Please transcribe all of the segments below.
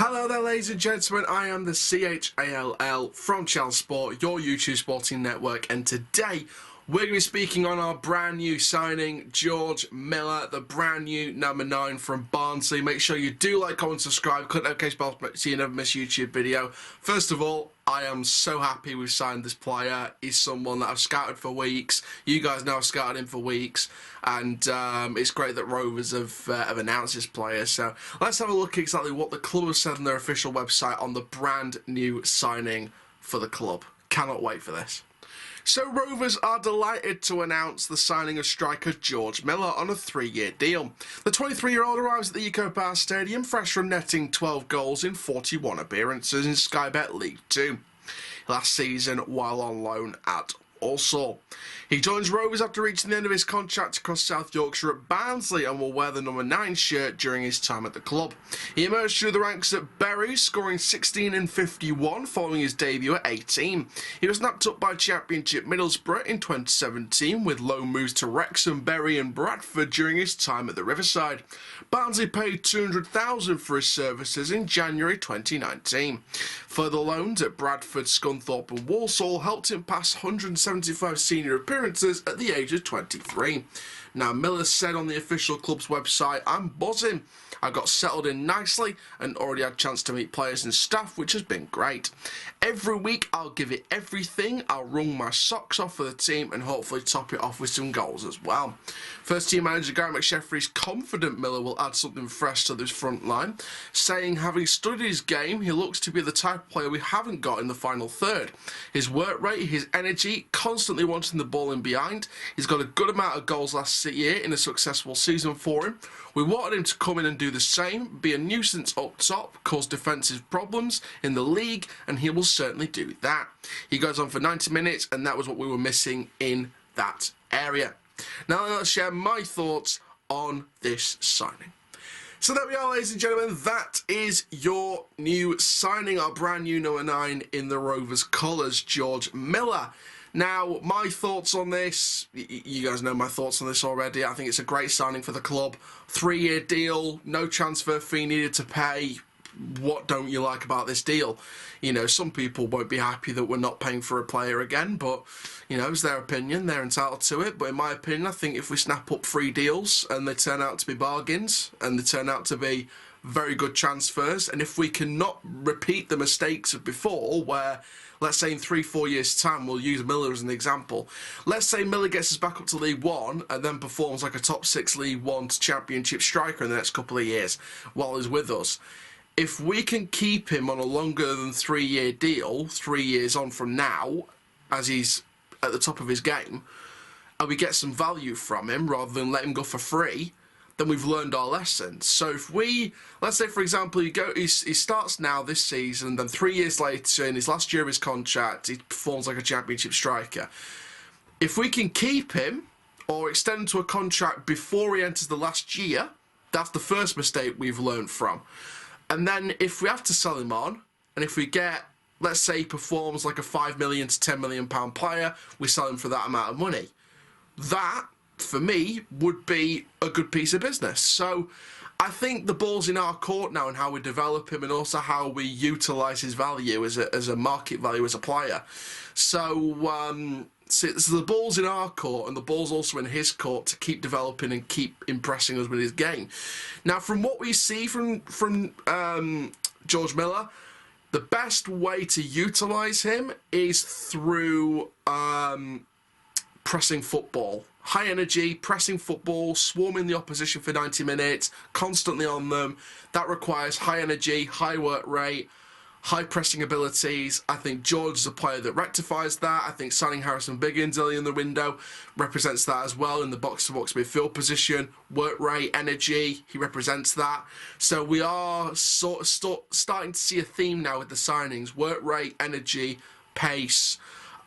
Hello there, ladies and gentlemen. I am the CHALL from Channel Sport, your YouTube sporting network, and today we're going to be speaking on our brand new signing, George Miller, the brand new number 9 from Barnsley. Make sure you do like, comment, subscribe, click that notification bell so you never miss a YouTube video. First of all, I am so happy we've signed this player. He's someone that I've scouted for weeks. You guys know I've scouted him for weeks, and it's great that Rovers have announced this player. So let's have a look at exactly what the club has said on their official website on the brand new signing for the club. Cannot wait for this. So Rovers are delighted to announce the signing of striker George Miller on a 3-year deal. The 23-year-old arrives at the Eco Bar Stadium fresh from netting 12 goals in 41 appearances in Sky Bet League 2 last season while on loan at Walsall. He joins Rovers after reaching the end of his contract across South Yorkshire at Barnsley and will wear the number 9 shirt during his time at the club. He emerged through the ranks at Bury, scoring 16 in 51 following his debut at 18. He was snapped up by Championship Middlesbrough in 2017 with loan moves to Wrexham, Bury and Bradford during his time at the Riverside. Barnsley paid $200,000 for his services in January 2019. Further loans at Bradford, Scunthorpe and Walsall helped him pass 175 senior appearances at the age of 23. Now, Miller said on the official club's website, "I'm buzzing. I got settled in nicely and already had a chance to meet players and staff, which has been great. Every week I'll give it everything. I'll wrung my socks off for the team and hopefully top it off with some goals as well." First team manager Gary McSheffrey is confident Miller will add something fresh to this front line, saying having studied his game, he looks to be the type of player we haven't got in the final third. His work rate, his energy, constantly wanting the ball in behind. He's got a good amount of goals last year in a successful season for him. We wanted him to come in and do the same, be a nuisance up top, cause defensive problems in the league, and he will certainly do that. He goes on for 90 minutes, and that was what we were missing in that area. Now let's share my thoughts on this signing. So there we are, ladies and gentlemen, that is your new signing, our brand new number 9 in the Rovers colours, George Miller. Now, my thoughts on this, you guys know my thoughts on this already. I think it's a great signing for the club. 3-year deal, no transfer fee needed to pay. What don't you like about this deal? You know, some people won't be happy that we're not paying for a player again, but, you know, it's their opinion. They're entitled to it. But in my opinion, I think if we snap up 3 deals and they turn out to be bargains and they turn out to be very good transfers, and if we cannot repeat the mistakes of before where, let's say in 3-4 years time, we'll use Miller as an example. Let's say Miller gets us back up to League 1 and then performs like a top 6 League 1 Championship striker in the next couple of years while he's with us. If we can keep him on a longer than 3-year deal, 3 years on from now, as he's at the top of his game, and we get some value from him rather than let him go for free, then we've learned our lessons. So if we, let's say for example, he starts now this season, then 3 years later, in his last year of his contract, he performs like a Championship striker. If we can keep him or extend him to a contract before he enters the last year, that's the first mistake we've learned from. And then if we have to sell him on, and if we get, let's say he performs like a £5 million to £10 million player, we sell him for that amount of money. That, for me, would be a good piece of business. So I think the ball's in our court now in how we develop him and also how we utilise his value as a market value as a player. So, so the ball's in our court and the ball's also in his court to keep developing and keep impressing us with his game. Now, from what we see from George Miller, the best way to utilise him is through pressing football. High energy, pressing football, swarming the opposition for 90 minutes, constantly on them. That requires high energy, high work rate, high pressing abilities. I think George is a player that rectifies that. I think signing Harrison Biggins early in the window represents that as well in the box-to-box midfield position. Work rate, energy, he represents that. So we are sort of starting to see a theme now with the signings. Work rate, energy, pace,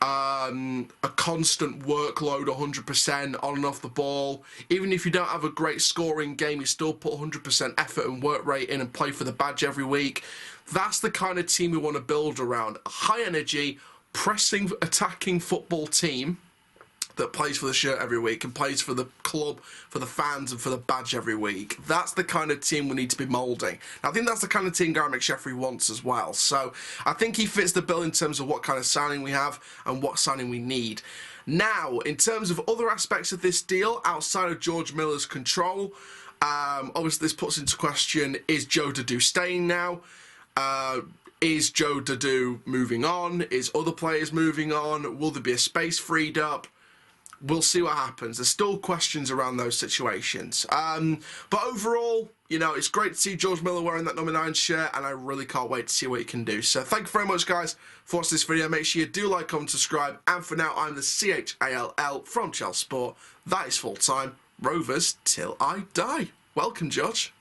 a constant workload, 100% on and off the ball. Even if you don't have a great scoring game, you still put 100% effort and work rate in and play for the badge every week. That's the kind of team we want to build around. A high energy, pressing, attacking football team that plays for the shirt every week and plays for the club, for the fans and for the badge every week. That's the kind of team we need to be moulding. I think that's the kind of team Gary McSheffrey wants as well. So I think he fits the bill in terms of what kind of signing we have and what signing we need. Now, in terms of other aspects of this deal outside of George Miller's control, obviously this puts into question, is Joe Dadu staying now? Is Joe Dadu moving on? Is other players moving on? Will there be a space freed up? We'll see what happens. There's still questions around those situations. But overall, you know, it's great to see George Miller wearing that number 9 shirt, and I really can't wait to see what he can do. So thank you very much, guys, for watching this video. Make sure you do like, comment, subscribe. And for now, I'm the CHALL from Chelsea Sport. That is full time. Rovers till I die. Welcome, George.